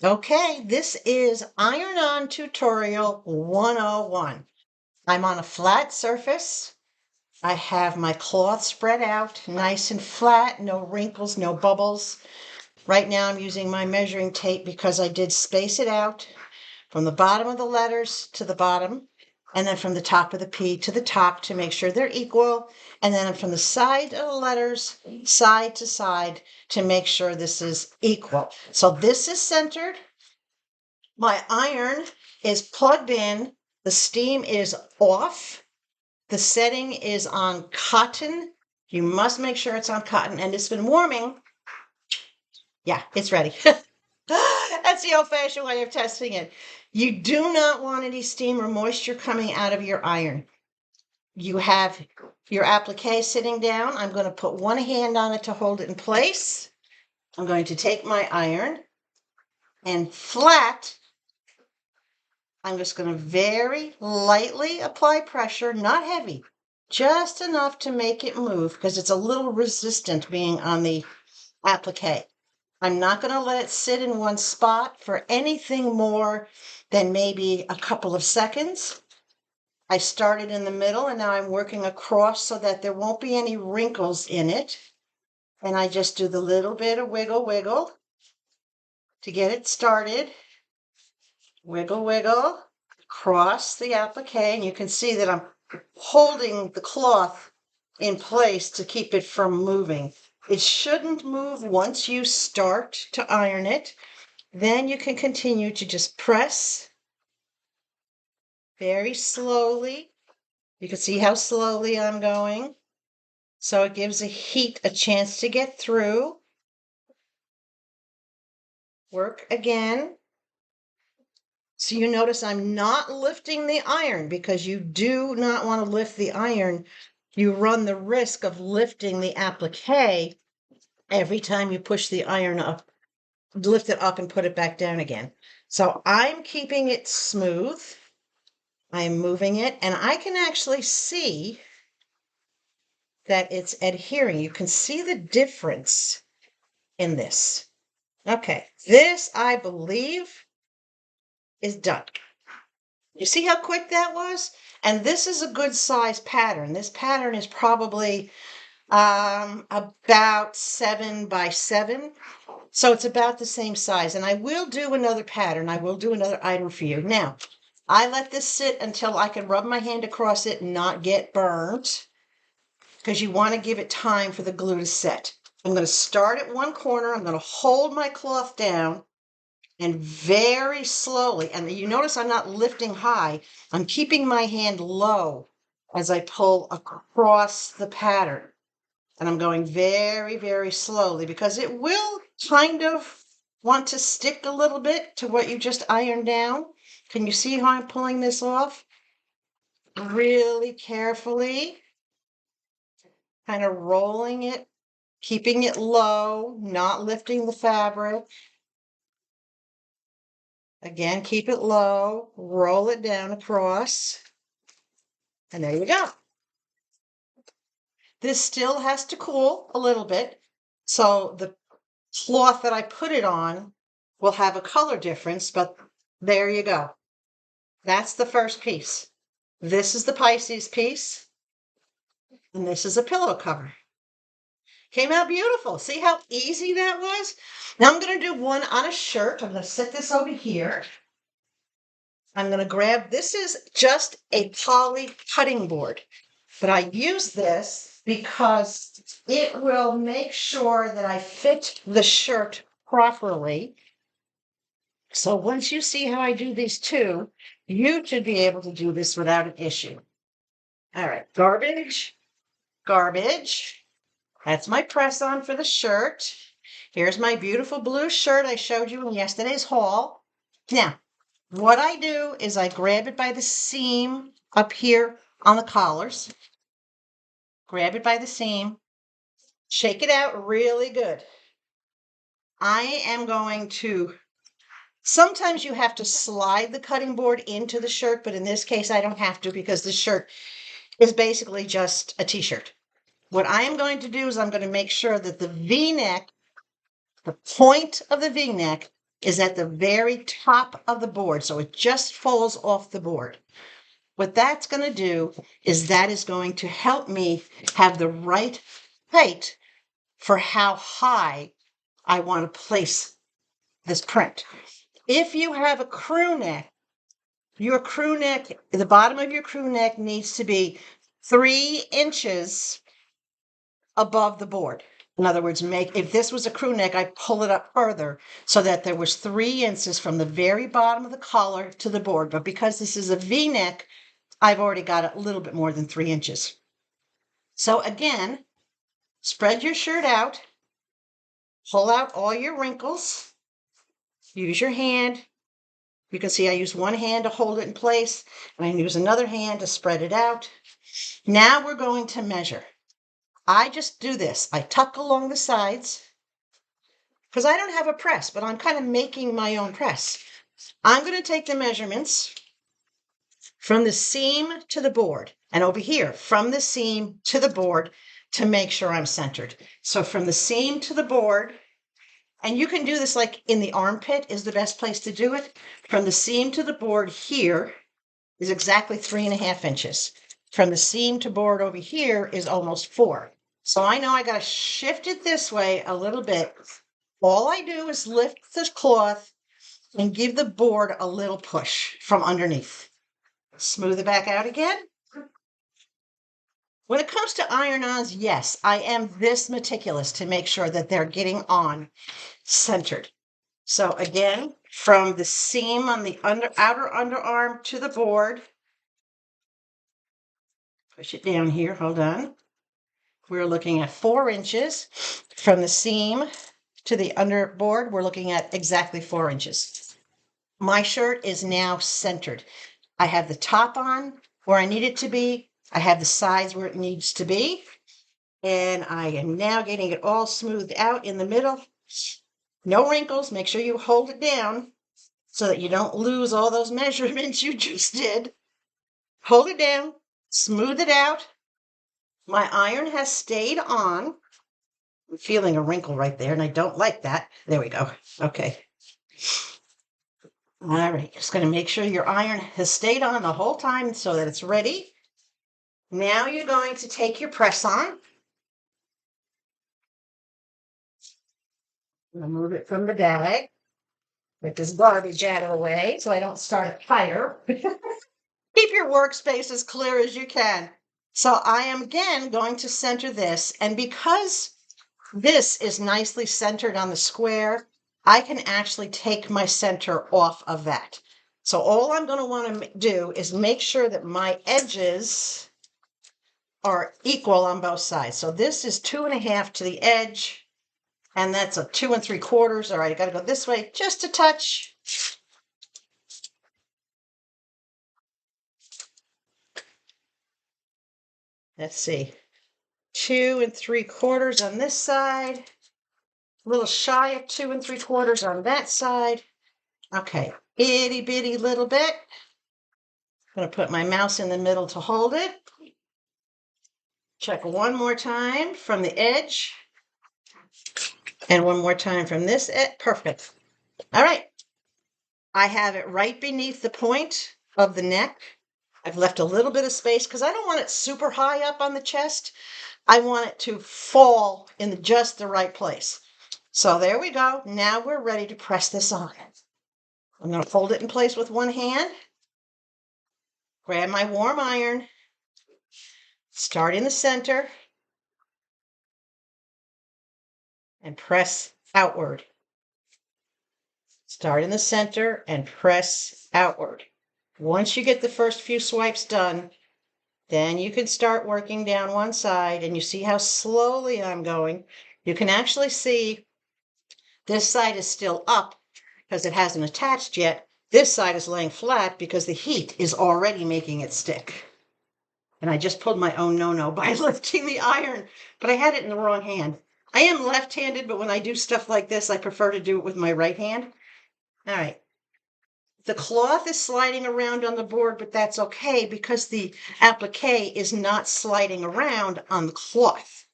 Okay, this is Iron-On Tutorial 101. I'm on a flat surface. I have my cloth spread out, nice and flat, no wrinkles, no bubbles. Right now I'm using my measuring tape because I did space it out from the bottom of the letters to the bottom, and then from the top of the P to the top to make sure they're equal, and then from the side of the letters, side to side, to make sure this is equal. So this is centered. My iron is plugged in, the steam is off, the setting is on cotton. You must make sure it's on cotton, and it's been warming. Yeah, it's ready. That's the old-fashioned way of testing it. You do not want any steam or moisture coming out of your iron. You have your applique sitting down. I'm going to put one hand on it to hold it in place. I'm going to take my iron and flat, I'm just going to very lightly apply pressure, not heavy, just enough to make it move because it's a little resistant being on the applique. I'm not going to let it sit in one spot for anything more than maybe a couple of seconds. I started in the middle and now I'm working across so that there won't be any wrinkles in it. And I just do the little bit of wiggle, wiggle to get it started. Wiggle, wiggle across the applique, and you can see that I'm holding the cloth in place to keep it from moving. It shouldn't move once you start to iron it. Then you can continue to just press very slowly. You can see how slowly I'm going. So it gives the heat a chance to get through. Work again. So you notice I'm not lifting the iron because you do not want to lift the iron. You run the risk of lifting the applique every time you push the iron up, lift it up and put it back down again. So I'm keeping it smooth. I'm moving it, and I can actually see that it's adhering. You can see the difference in this. Okay, this I believe is done. You see how quick that was? And this is a good size pattern. This pattern is probably about 7 by 7. So it's about the same size. And I will do another pattern. I will do another item for you. Now, I let this sit until I can rub my hand across it and not get burnt, because you want to give it time for the glue to set. I'm going to start at one corner. I'm going to hold my cloth down and very slowly, and you notice I'm not lifting high, I'm keeping my hand low as I pull across the pattern. And I'm going very, very slowly because it will kind of want to stick a little bit to what you just ironed down. Can you see how I'm pulling this off? Really carefully, kind of rolling it, keeping it low, not lifting the fabric. Again, keep it low, roll it down across, and there you go. This still has to cool a little bit, so the cloth that I put it on will have a color difference, but there you go. That's the first piece. This is the Pisces piece, and this is a pillow cover. Came out beautiful. See how easy that was? Now I'm going to do one on a shirt. I'm going to set this over here. I'm going to grab, this is just a poly cutting board, but I use this because it will make sure that I fit the shirt properly. So once you see how I do these two, you should be able to do this without an issue. All right, garbage, garbage. That's my press on for the shirt. Here's my beautiful blue shirt I showed you in yesterday's haul. Now, what I do is I grab it by the seam up here on the collars. Grab it by the seam. Shake it out really good. I am going to, sometimes you have to slide the cutting board into the shirt, but in this case I don't have to because the shirt is basically just a t-shirt. What I am going to do is I'm going to make sure that the V-neck, the point of the V-neck is at the very top of the board, so it just falls off the board. What that's going to do is that is going to help me have the right height for how high I want to place this print. If you have a crew neck, your crew neck, the bottom of your crew neck needs to be 3 inches above the board. In other words, if this was a crew neck, I'd pull it up further so that there was 3 inches from the very bottom of the collar to the board. But because this is a V-neck, I've already got a little bit more than 3 inches. So again, spread your shirt out, pull out all your wrinkles, use your hand. You can see I use one hand to hold it in place, and I use another hand to spread it out. Now we're going to measure. I just do this. I tuck along the sides because I don't have a press, but I'm kind of making my own press. I'm going to take the measurements from the seam to the board and over here from the seam to the board to make sure I'm centered. So from the seam to the board, and you can do this like in the armpit is the best place to do it. From the seam to the board here is exactly 3.5 inches. From the seam to board over here is almost 4. So I know I got to shift it this way a little bit. All I do is lift the cloth and give the board a little push from underneath. Smooth it back out again. When it comes to iron-ons, yes, I am this meticulous to make sure that they're getting on centered. So again, from the seam on the outer underarm to the board, push it down here, hold on. We're looking at 4 inches. From the seam to the underboard, we're looking at exactly 4 inches. My shirt is now centered. I have the top on where I need it to be. I have the sides where it needs to be. And I am now getting it all smoothed out in the middle. No wrinkles. Make sure you hold it down so that you don't lose all those measurements you just did. Hold it down, smooth it out. My iron has stayed on. I'm feeling a wrinkle right there, and I don't like that. There we go. Okay. All right, just going to make sure your iron has stayed on the whole time so that it's ready. Now you're going to take your press on. I'm going to move it from the bag. Get this garbage out of the way so I don't start a fire. Keep your workspace as clear as you can. So I am again going to center this, and because this is nicely centered on the square, I can actually take my center off of that. So all I'm going to want to do is make sure that my edges are equal on both sides. So this is 2.5 to the edge, and that's a 2 3/4. All right, I got to go this way just a touch. Let's see, 2 3/4 on this side, a little shy of 2 3/4 on that side. Okay, itty bitty little bit. I'm going to put my mouse in the middle to hold it. Check one more time from the edge. And one more time from this edge. Perfect. All right. I have it right beneath the point of the neck. I've left a little bit of space because I don't want it super high up on the chest. I want it to fall in just the right place. So there we go. Now we're ready to press this on. I'm going to fold it in place with one hand. Grab my warm iron. Start in the center. And press outward. Start in the center and press outward. Once you get the first few swipes done, then you can start working down one side, and you see how slowly I'm going. You can actually see this side is still up because it hasn't attached yet. This side is laying flat because the heat is already making it stick. And I just pulled my own no-no by lifting the iron, but I had it in the wrong hand. I am left-handed, but when I do stuff like this, I prefer to do it with my right hand. All right. The cloth is sliding around on the board, but that's okay because the applique is not sliding around on the cloth.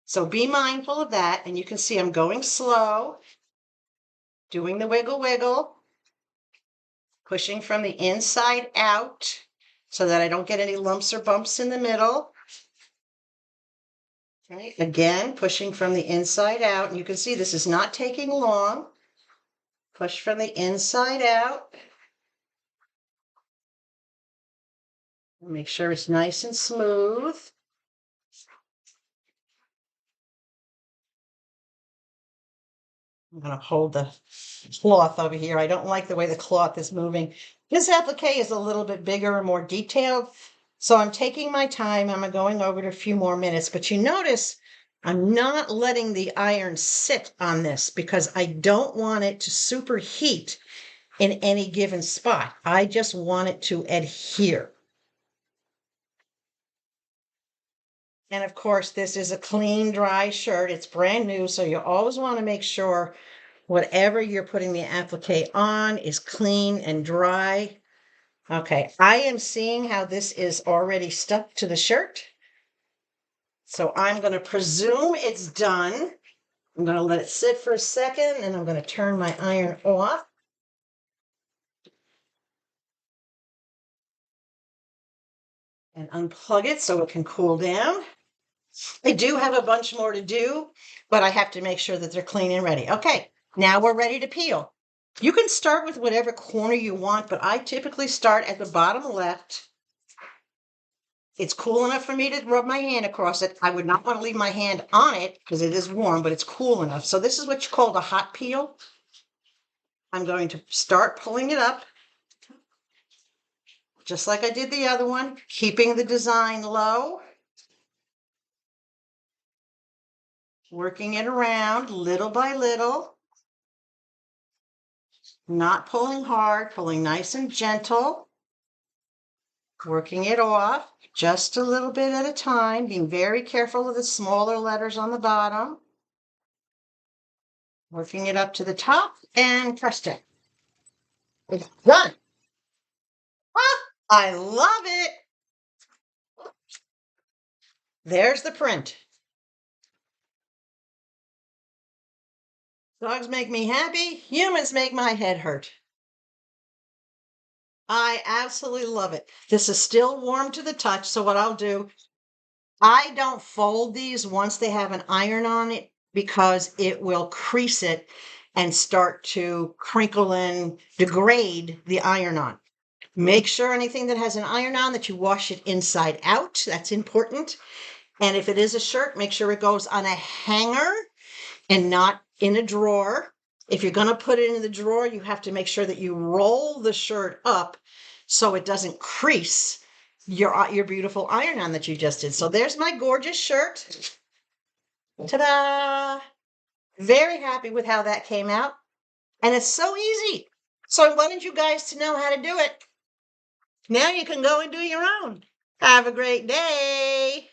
So be mindful of that, and you can see I'm going slow. doing the wiggle wiggle, pushing from the inside out so that I don't get any lumps or bumps in the middle. Okay, again, pushing from the inside out. And you can see this is not taking long. Push from the inside out. Make sure it's nice and smooth. I'm going to hold the cloth over here. I don't like the way the cloth is moving. This applique is a little bit bigger and more detailed, so I'm taking my time. I'm going over it a few more minutes, but you notice I'm not letting the iron sit on this because I don't want it to superheat in any given spot. I just want it to adhere. And of course, this is a clean, dry shirt. It's brand new, so you always want to make sure whatever you're putting the applique on is clean and dry. Okay, I am seeing how this is already stuck to the shirt. So I'm going to presume it's done. I'm going to let it sit for a second, and I'm going to turn my iron off. And unplug it so it can cool down. I do have a bunch more to do, but I have to make sure that they're clean and ready. Okay, now we're ready to peel. You can start with whatever corner you want, but I typically start at the bottom left. It's cool enough for me to rub my hand across it. I would not want to leave my hand on it because it is warm, but it's cool enough. So this is what's called a hot peel. I'm going to start pulling it up, just like I did the other one, keeping the design low. Working it around little by little. Not pulling hard, pulling nice and gentle. Working it off just a little bit at a time, being very careful of the smaller letters on the bottom. Working it up to the top and presto. It's done. Ah, I love it. There's the print. Dogs make me happy. Humans make my head hurt. I absolutely love it. This is still warm to the touch, so what I'll do, I don't fold these once they have an iron on it because it will crease it and start to crinkle and degrade the iron-on. Make sure anything that has an iron-on that you wash it inside out. That's important. And if it is a shirt, make sure it goes on a hanger and not in a drawer. If you're going to put it in the drawer, you have to make sure that you roll the shirt up so it doesn't crease your beautiful iron-on that you just did. So there's my gorgeous shirt. Ta-da! Very happy with how that came out. And it's so easy. So I wanted you guys to know how to do it. Now you can go and do your own. Have a great day.